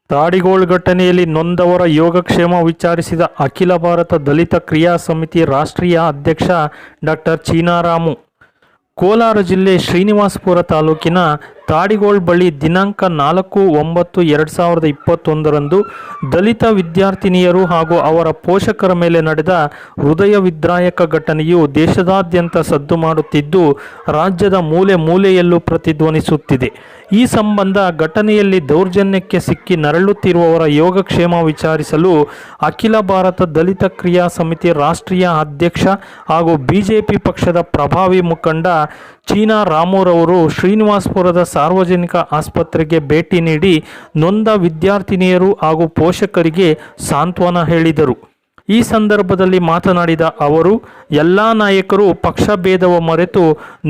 ತಾಡಿಗೋಳ್ ಘಟನೆಯಲ್ಲಿ ನೊಂದವರ ಯೋಗಕ್ಷೇಮ ವಿಚಾರಿಸಿದ ಅಖಿಲ ಭಾರತ ದಲಿತ ಕ್ರಿಯಾ ಸಮಿತಿ ರಾಷ್ಟ್ರೀಯ ಅಧ್ಯಕ್ಷ ಡಾಕ್ಟರ್ ಚೀನಾರಾಮು ಕೋಲಾರ ಜಿಲ್ಲೆ ಶ್ರೀನಿವಾಸಪುರ ತಾಲೂಕಿನ ತಾಡಿಗೋಳ್ ಬಳಿ ದಿನಾಂಕ 4/9/2021ರಂದು ದಲಿತ ವಿದ್ಯಾರ್ಥಿನಿಯರು ಹಾಗೂ ಅವರ ಪೋಷಕರ ಮೇಲೆ ನಡೆದ ಹೃದಯ ವಿದ್ರಾಯಕ ಘಟನೆಯು ದೇಶದಾದ್ಯಂತ ಸದ್ದು ಮಾಡುತ್ತಿದ್ದು ರಾಜ್ಯದ ಮೂಲೆ ಮೂಲೆಯಲ್ಲೂ ಪ್ರತಿಧ್ವನಿಸುತ್ತಿದೆ. ಈ ಸಂಬಂಧ ಘಟನೆಯಲ್ಲಿ ದೌರ್ಜನ್ಯಕ್ಕೆ ಸಿಕ್ಕಿ ನರಳುತ್ತಿರುವವರ ಯೋಗಕ್ಷೇಮ ವಿಚಾರಿಸಲು ಅಖಿಲ ಭಾರತ ದಲಿತ ಕ್ರಿಯಾ ಸಮಿತಿ ರಾಷ್ಟ್ರೀಯ ಅಧ್ಯಕ್ಷ ಹಾಗೂ ಬಿಜೆಪಿ ಪಕ್ಷದ ಪ್ರಭಾವಿ ಮುಖಂಡ ಚೀನಾರಾಮುರವರು ಶ್ರೀನಿವಾಸಪುರದ ಸಾರ್ವಜನಿಕ ಆಸ್ಪತ್ರೆಗೆ ಭೇಟಿ ನೀಡಿ ನೊಂದ ವಿದ್ಯಾರ್ಥಿನಿಯರು ಹಾಗೂ ಪೋಷಕರಿಗೆ ಸಾಂತ್ವನ ಹೇಳಿದರು. ಈ ಸಂದರ್ಭದಲ್ಲಿ ಮಾತನಾಡಿದ ಅವರು, ಎಲ್ಲ ನಾಯಕರು ಪಕ್ಷ ಭೇದವ ಮರೆತು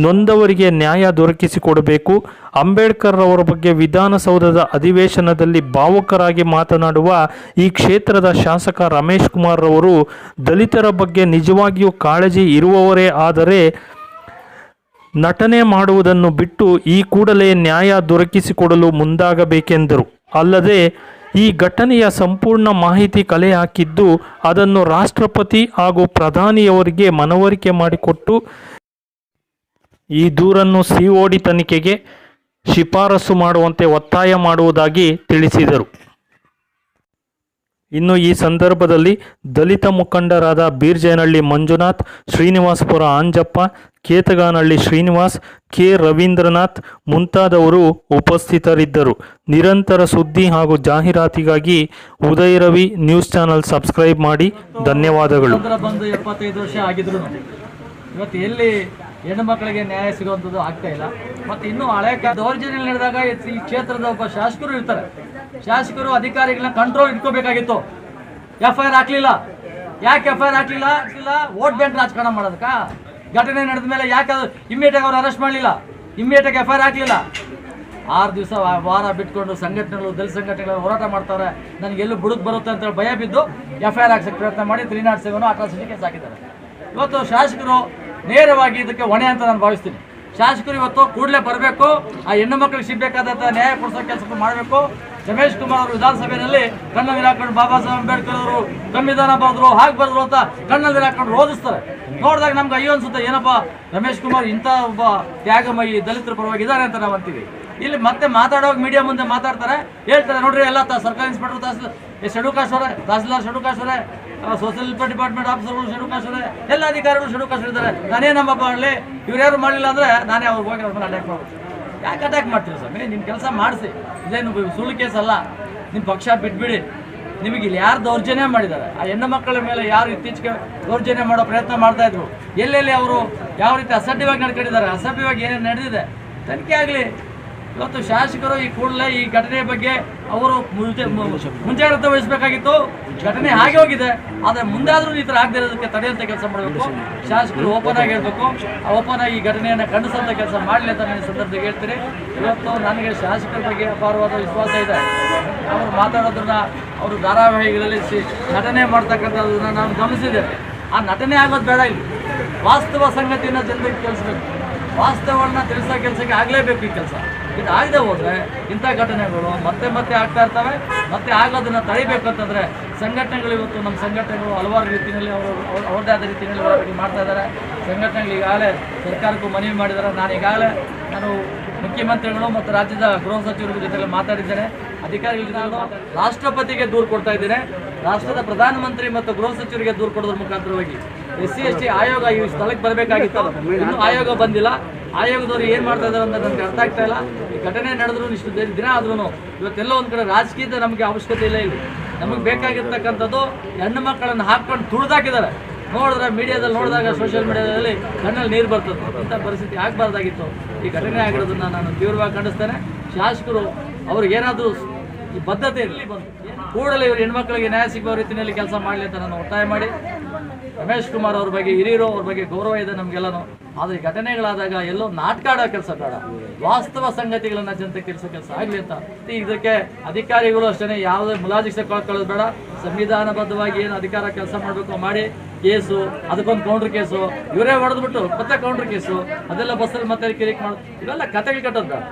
ನೊಂದವರಿಗೆ ನ್ಯಾಯ ದೊರಕಿಸಿಕೊಡಬೇಕು. ಅಂಬೇಡ್ಕರ್ ಅವರ ಬಗ್ಗೆ ವಿಧಾನಸೌಧದ ಅಧಿವೇಶನದಲ್ಲಿ ಭಾವುಕರಾಗಿ ಮಾತನಾಡುವ ಈ ಕ್ಷೇತ್ರದ ಶಾಸಕ ರಮೇಶ್ ಕುಮಾರ್ ಅವರು ದಲಿತರ ಬಗ್ಗೆ ನಿಜವಾಗಿಯೂ ಕಾಳಜಿ ಇರುವವರೇ ಆದರೆ ನಟನೆ ಮಾಡುವುದನ್ನು ಬಿಟ್ಟು ಈ ಕೂಡಲೇ ನ್ಯಾಯ ದೊರಕಿಸಿಕೊಡಲು ಮುಂದಾಗಬೇಕೆಂದರು. ಅಲ್ಲದೆ ಈ ಘಟನೆಯ ಸಂಪೂರ್ಣ ಮಾಹಿತಿ ಕಲೆ ಹಾಕಿದ್ದು ಅದನ್ನು ರಾಷ್ಟ್ರಪತಿ ಹಾಗೂ ಪ್ರಧಾನಿಯವರಿಗೆ ಮನವರಿಕೆ ಮಾಡಿಕೊಟ್ಟು ಈ ದೂರನ್ನು ಸಿಒಡಿ ತನಿಖೆಗೆ ಶಿಫಾರಸು ಮಾಡುವಂತೆ ಒತ್ತಾಯ ಮಾಡುವುದಾಗಿ ತಿಳಿಸಿದರು. ಇನ್ನು ಈ ಸಂದರ್ಭದಲ್ಲಿ ದಲಿತ ಮುಖಂಡರಾದ ಬೀರ್ಜೇನಹಳ್ಳಿ ಮಂಜುನಾಥ್, ಶ್ರೀನಿವಾಸಪುರ ಆಂಜಪ್ಪ, ಕೇತಗಾನಹಳ್ಳಿ ಶ್ರೀನಿವಾಸ್, ಕೆ ರವೀಂದ್ರನಾಥ್ ಮುಂತಾದವರು ಉಪಸ್ಥಿತರಿದ್ದರು. ನಿರಂತರ ಸುದ್ದಿ ಹಾಗೂ ಜಾಹೀರಾತಿಗಾಗಿ ಉದಯ ರವಿ ನ್ಯೂಸ್ ಚಾನೆಲ್ ಸಬ್ಸ್ಕ್ರೈಬ್ ಮಾಡಿ. ಧನ್ಯವಾದಗಳು. ಬಂದು 75 ವರ್ಷ ಆಗಿದ್ರು ಇವತ್ತು ಎಲ್ಲಿ ಹೆಣ್ಣು ಮಕ್ಕಳಿಗೆ ನ್ಯಾಯ ಸಿಗುವಂಥದ್ದು ಆಗ್ತಾ ಇಲ್ಲ. ಮತ್ತು ಇನ್ನೂ ಹಳೆ ದೌರ್ಜನ್ಯ ನಡೆದಾಗ ಈ ಕ್ಷೇತ್ರದ ಒಬ್ಬ ಶಾಸಕರು ಇರ್ತಾರೆ. ಶಾಸಕರು ಅಧಿಕಾರಿಗಳನ್ನ ಕಂಟ್ರೋಲ್ ಇಟ್ಕೋಬೇಕಾಗಿತ್ತು. FIR ಹಾಕ್ಲಿಲ್ಲ. ಯಾಕೆ FIR ಹಾಕ್ಲಿಲ್ಲ? ವೋಟ್ ಬ್ಯಾಂಕ್ ರಾಜಕಾರಣ ಮಾಡೋದಕ್ಕ? ಘಟನೆ ನಡೆದ ಮೇಲೆ ಯಾಕೆ ಇಮ್ಮಿಡಿಯೇಟಾಗಿ ಅವ್ರು ಅರೆಸ್ಟ್ ಮಾಡಲಿಲ್ಲ? ಇಮ್ಮಿಡಿಯೇಟಾಗಿ FIR ಹಾಕಲಿಲ್ಲ. 6 ದಿವಸ ವಾರ ಬಿಟ್ಕೊಂಡು ಸಂಘಟನೆಗಳು ದಲಿತ ಸಂಘಟನೆಗಳು ಹೋರಾಟ ಮಾಡ್ತಾರೆ. ನನಗೆಲ್ಲೂ ಬುಡಕ್ಕೆ ಬರುತ್ತೆ ಅಂತ ಭಯ ಬಿದ್ದು FIR ಹಾಕ್ಸಕ್ಕೆ ಪ್ರಯತ್ನ ಮಾಡಿ 307 ಅಟ್ರಾಸಿಟಿ ಕೇಸ್ ಹಾಕಿದ್ದಾರೆ. ಇವತ್ತು ಶಾಸಕರು ನೇರವಾಗಿ ಇದಕ್ಕೆ ಹೊಣೆ ಅಂತ ನಾನು ಭಾವಿಸ್ತೀನಿ. ಶಾಸಕರು ಇವತ್ತು ಕೂಡಲೇ ಬರಬೇಕು, ಆ ಹೆಣ್ಣು ಮಕ್ಕಳಿಗೆ ಸಿಗಬೇಕಾದಂಥ ನ್ಯಾಯ ಕೊಡಿಸೋ ಕೆಲಸ ಮಾಡಬೇಕು. ರಮೇಶ್ ಕುಮಾರ್ ಅವರು ವಿಧಾನಸಭೆಯಲ್ಲಿ ಕಣ್ಣಲ್ಲಿ ಹಾಕೊಂಡು ಬಾಬಾ ಸಾಹೇಬ್ ಅಂಬೇಡ್ಕರ್ ಅವರು ಸಂವಿಧಾನ ಬರೆದ್ರು, ಹಾಗೆ ಬರೆದ್ರು ಅಂತ ಕಣ್ಣಲ್ಲಿ ಹಾಕೊಂಡು ರೋಧಿಸ್ತಾರೆ. ನೋಡಿದಾಗ ನಮ್ಗೆ ಅಯ್ಯೋ ಅನ್ಸುತ್ತೆ, ಏನಪ್ಪ ರಮೇಶ್ ಕುಮಾರ್ ಇಂಥ ಒಬ್ಬ ತ್ಯಾಗಮಯಿ ದಲಿತರ ಪರವಾಗಿದ್ದಾರೆ ಅಂತ ನಾವು ಅಂತೀವಿ. ಇಲ್ಲಿ ಮತ್ತೆ ಮಾತಾಡುವಾಗ ಮೀಡಿಯಾ ಮುಂದೆ ಮಾತಾಡ್ತಾರೆ, ಹೇಳ್ತಾರೆ ನೋಡ್ರಿ ಎಲ್ಲ ಸರ್ಕಾರಿ ಇನ್ಸ್ಪೆಕ್ಟರ್ ಶೆಡ್ಯೂಲ್ ಕಾಸ್ಟ್ ಅವರೇ, ತಹಸೀಲ್ದಾರ್ ಶೆಡ್ಯೂಲ್ ಕಾಸ್ಟ್ ಅವರೇ, ಸೋಷಿಯಲ್ ಡಿಪಾರ್ಟ್ಮೆಂಟ್ ಆಫೀಸರ್ಗಳು ಶೆಡ್ಯೂಲ್ ಕಾಸ್ಟ್ ಅವರೇ, ಎಲ್ಲ ಅಧಿಕಾರಿಗಳು ಶೆಡ್ಯೂಲ್ ಕಾಸ್ಟ್ ಇದ್ದಾರೆ. ನಾನೇ ನಮ್ಮಪ್ಪ ಮಾಡಲಿ, ಇವ್ರು ಯಾರು ಮಾಡಲಿಲ್ಲ ಅಂದರೆ ನಾನೇ ಅವ್ರಿಗೆ ಹೋಗಿ ಅವ್ರ ಮೇಲೆ ಅಟ್ಯಾಕ್ ಮಾಡ್ಬೋದು. ಯಾಕೆ ಅಟ್ಯಾಕ್ ಮಾಡ್ತೀವಿ ಸ್ವಾಮಿ? ನಿಮ್ಮ ಕೆಲಸ ಮಾಡಿಸಿ. ಇದೇನು ಸುಳ್ಳು ಕೇಸ್ ಅಲ್ಲ. ನಿಮ್ಮ ಪಕ್ಷ ಬಿಟ್ಬಿಡಿ. ನಿಮಗೆ ಇಲ್ಲಿ ಯಾರು ದೌರ್ಜನ್ಯ ಮಾಡಿದ್ದಾರೆ, ಆ ಹೆಣ್ಣು ಮಕ್ಕಳ ಮೇಲೆ ಯಾರು ಇತ್ತೀಚೆಗೆ ದೌರ್ಜನ್ಯ ಮಾಡೋ ಪ್ರಯತ್ನ ಮಾಡ್ತಾ ಇದ್ರು, ಎಲ್ಲೆಲ್ಲಿ ಅವರು ಯಾವ ರೀತಿ ಅಸಭ್ಯವಾಗಿ ನಡ್ಕೊಂಡಿದ್ದಾರೆ, ಅಸಭ್ಯವಾಗಿ ಏನೇನು ನಡೆದಿದೆ ತನಿಖೆ ಆಗಲಿ. ಇವತ್ತು ಶಾಸಕರು ಈ ಕೂಡಲೇ ಈ ಘಟನೆಯ ಬಗ್ಗೆ ಅವರು ಮುಂಜಾಗ್ರತೆ ವಹಿಸಬೇಕಾಗಿತ್ತು. ಘಟನೆ ಹಾಗೆ ಹೋಗಿದೆ, ಆದರೆ ಮುಂದಾದರೂ ಈ ಥರ ಆಗದೆ ಇರೋದಕ್ಕೆ ತಡೆಯುವಂಥ ಕೆಲಸ ಮಾಡಬೇಕು. ಶಾಸಕರು ಓಪನ್ ಆಗಿ ಹೇಳಬೇಕು, ಓಪನ್ ಆಗಿ ಈ ಘಟನೆಯನ್ನು ಖಂಡಿಸುವಂಥ ಕೆಲಸ ಮಾಡಲಿ ಅಂತ ನಾನು ಈ ಸಂದರ್ಭದಲ್ಲಿ ಹೇಳ್ತೀನಿ. ಇವತ್ತು ನನಗೆ ಶಾಸಕರ ಬಗ್ಗೆ ಅಪಾರವಾದ ವಿಶ್ವಾಸ ಇದೆ. ಅವರು ಮಾತಾಡೋದನ್ನ ಅವರು ಧಾರಾವಾಹಿಗಳಲ್ಲಿ ನಟನೆ ಮಾಡ್ತಕ್ಕಂಥದ್ದನ್ನು ನಾನು ಗಮನಿಸಿದ್ದೇನೆ. ಆ ನಟನೆ ಆಗೋದು ಬೇಡ. ಇಲ್ಲಿ ವಾಸ್ತವ ಸಂಗತಿಯನ್ನು ಜನರಿಗೆ ತಿಳಿಸ್ಬೇಕು, ವಾಸ್ತವವನ್ನು ತಿಳಿಸೋ ಕೆಲಸಕ್ಕೆ ಆಗಲೇಬೇಕು. ಈ ಕೆಲಸ ಇದು ಆಗದೆ ಹೋದರೆ ಇಂಥ ಘಟನೆಗಳು ಮತ್ತೆ ಮತ್ತೆ ಆಗ್ತಾ ಇರ್ತವೆ. ಮತ್ತೆ ಆಗೋದನ್ನು ತಡಿಬೇಕು ಅಂತಂದರೆ ಸಂಘಟನೆಗಳು, ಇವತ್ತು ನಮ್ಮ ಸಂಘಟನೆಗಳು ಹಲವಾರು ರೀತಿಯಲ್ಲಿ ಅವ್ರದ್ದೇ ಆದ ರೀತಿಯಲ್ಲಿ ಹೋರಾಟ ಮಾಡ್ತಾ ಇದ್ದಾರೆ. ಸಂಘಟನೆಗಳು ಈಗಾಗಲೇ ಸರ್ಕಾರಕ್ಕೂ ಮನವಿ ಮಾಡಿದ್ದಾರೆ. ನಾನು ಮುಖ್ಯಮಂತ್ರಿಗಳು ಮತ್ತು ರಾಜ್ಯದ ಗೃಹ ಸಚಿವರ ಜೊತೆಗೆ ಮಾತಾಡಿದ್ದೇನೆ. ಅಧಿಕಾರಿಗಳ ಜೊತೆ ರಾಷ್ಟ್ರಪತಿಗೆ ದೂರು ಕೊಡ್ತಾ ಇದ್ದೇನೆ. ರಾಷ್ಟ್ರದ ಪ್ರಧಾನಮಂತ್ರಿ ಮತ್ತು ಗೃಹ ಸಚಿವರಿಗೆ ದೂರು ಕೊಡೋದ್ರ ಮುಖಾಂತರವಾಗಿ SC/ST ಆಯೋಗ ಈ ಸ್ಥಳಕ್ಕೆ ಬರಬೇಕಾಗಿತ್ತು. ಇನ್ನೂ ಆಯೋಗ ಬಂದಿಲ್ಲ. ಆಯೋಗದವರು ಏನು ಮಾಡ್ತಾ ಇದ್ದಾರೆ ಅಂತ ನನಗೆ ಅರ್ಥ ಆಗ್ತಾ ಇಲ್ಲ. ಈ ಘಟನೆ ನಡೆದ್ರು ಇಷ್ಟು ದಿನ ಆದ್ರೂ ಇವತ್ತೆಲ್ಲೋ ಒಂದು ಕಡೆ ರಾಜಕೀಯದ ನಮಗೆ ಅವಶ್ಯಕತೆ ಇಲ್ಲ. ಇಲ್ಲಿ ನಮಗೆ ಬೇಕಾಗಿರ್ತಕ್ಕಂಥದ್ದು ಹೆಣ್ಣು ಮಕ್ಕಳನ್ನು ಹಾಕ್ಕೊಂಡು ತುಳಿದಾಕಿದ್ದಾರೆ. ನೋಡಿದ್ರೆ ಮೀಡಿಯಾದಲ್ಲಿ ನೋಡಿದಾಗ ಸೋಷಿಯಲ್ ಮೀಡಿಯಾದಲ್ಲಿ ಕಣ್ಣಲ್ಲಿ ನೀರು ಬರ್ತದೆ. ಇಂಥ ಪರಿಸ್ಥಿತಿ ಆಗಬಾರ್ದಾಗಿತ್ತು. ಈ ಘಟನೆ ಆಗಿರೋದನ್ನು ನಾನು ತೀವ್ರವಾಗಿ ಖಂಡಿಸ್ತೇನೆ. ಶಾಸಕರು ಅವ್ರಿಗೇನಾದರೂ ಈ ಬದ್ಧತೆ ಇರಲಿ ಬಂದು ಕೂಡಲೇ ಇವರು ಹೆಣ್ಮಕ್ಳಿಗೆ ನ್ಯಾಯ ಸಿಗುವ ರೀತಿಯಲ್ಲಿ ಕೆಲಸ ಮಾಡಲಿ ಅಂತ ನಾನು ಒತ್ತಾಯ ಮಾಡಿ, ರಮೇಶ್ ಕುಮಾರ್ ಅವ್ರ ಬಗ್ಗೆ ಹಿರಿಯರು, ಅವ್ರ ಬಗ್ಗೆ ಗೌರವ ಇದೆ ನಮಗೆಲ್ಲನೂ. ಆದರೆ ಈ ಘಟನೆಗಳಾದಾಗ ಎಲ್ಲೋ ನಾಟಕ ಆಡೋ ಕೆಲಸ ಬೇಡ, ವಾಸ್ತವ ಸಂಗತಿಗಳನ್ನು ಜನತೆ ಕೆಲಸ ಆಗಲಿ ಅಂತ. ಇದಕ್ಕೆ ಅಧಿಕಾರಿಗಳು ಅಷ್ಟೇ ಯಾವುದೇ ಮುಲಾಜಿಸೆ ಕಳ್ಕೊಳ್ಳೋದು ಬೇಡ. ಸಂವಿಧಾನಬದ್ಧವಾಗಿ ಏನು ಅಧಿಕಾರ ಕೆಲಸ ಮಾಡಬೇಕು ಮಾಡಿ, ಕೇಸು ಅದಕ್ಕೊಂದು ಕೌಂಟ್ರ್ ಕೇಸು, ಇವರೇ ಹೊಡೆದ್ಬಿಟ್ಟು ಮತ್ತೆ ಕೌಂಟ್ರ್ ಕೇಸು, ಅದೆಲ್ಲ ಬಸ್ಸಲ್ಲಿ ಮತ್ತೆ ಕಿರಿಕ್ ಮಾಡೋದು, ಇವೆಲ್ಲ ಕತೆಗಳು ಕಟ್ಟೋದು ಬೇಡ.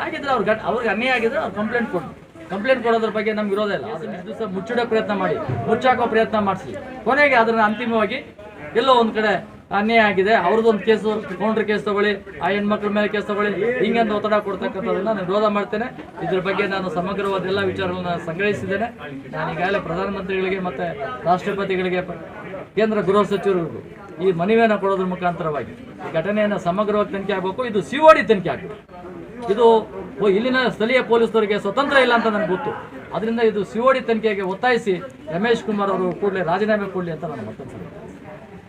ಆಗಿದ್ರೆ ಅವ್ರಿಗೆ ಅನ್ಯಾಯ ಆಗಿದ್ರೆ ಅವ್ರು ಕಂಪ್ಲೇಂಟ್ ಕೊಡೋದ್ರ ಬಗ್ಗೆ ನಮ್ಗೆ ಇರೋದೇ ಇಲ್ಲ. ಅದನ್ನ ಇಷ್ಟು ದಿವಸ ಮುಚ್ಚಿಡೋ ಪ್ರಯತ್ನ ಮಾಡಿ, ಮುಚ್ಚಾಕೋ ಪ್ರಯತ್ನ ಮಾಡಿಸಿ, ಕೊನೆಗೆ ಅದನ್ನು ಅಂತಿಮವಾಗಿ ಎಲ್ಲೋ ಒಂದು ಕಡೆ ಅನ್ಯಾಯ ಆಗಿದೆ, ಅವ್ರದ್ದೊಂದು ಕೇಸು, ಕೌಂಟ್ರ್ ಕೇಸ್ ತಗೊಳ್ಳಿ, ಆ ಹೆಣ್ಮಕ್ಳ ಮೇಲೆ ಕೇಸ್ ತಗೊಳ್ಳಿ, ಹಿಂಗೆಂದು ಒತ್ತಡ ಕೊಡ್ತಕ್ಕಂಥದ್ದನ್ನ ನಾನು ವಿರೋಧ ಮಾಡ್ತೇನೆ. ಇದ್ರ ಬಗ್ಗೆ ನಾನು ಸಮಗ್ರವಾದ ಎಲ್ಲ ವಿಚಾರಗಳನ್ನ ಸಂಗ್ರಹಿಸಿದ್ದೇನೆ. ನಾನು ಈಗಾಗಲೇ ಪ್ರಧಾನಮಂತ್ರಿಗಳಿಗೆ ಮತ್ತು ರಾಷ್ಟ್ರಪತಿಗಳಿಗೆ, ಕೇಂದ್ರ ಗೃಹ ಸಚಿವರಿಗೂ ಈ ಮನವಿಯನ್ನು ಕೊಡೋದ್ರ ಮುಖಾಂತರವಾಗಿ ಈ ಘಟನೆಯನ್ನು ಸಮಗ್ರವಾಗಿ ತನಿಖೆ ಆಗಬೇಕು. ಇದು COD ತನಿಖೆ ಆಗಬೇಕು. ಇದು ಇಲ್ಲಿನ ಸ್ಥಳೀಯ ಪೊಲೀಸರಿಗೆ ಸ್ವತಂತ್ರ ಇಲ್ಲ ಅಂತ ನನಗೆ ಗೊತ್ತು. ಅದರಿಂದ ಇದು COD ತನಿಖೆಗೆ ಒತ್ತಾಯಿಸಿ ರಮೇಶ್ ಕುಮಾರ್ ಅವರು ಕೂಡಲೇ ರಾಜೀನಾಮೆ ಕೊಡಲಿ ಅಂತ ನಾನು ಮತ್ತೊಂದು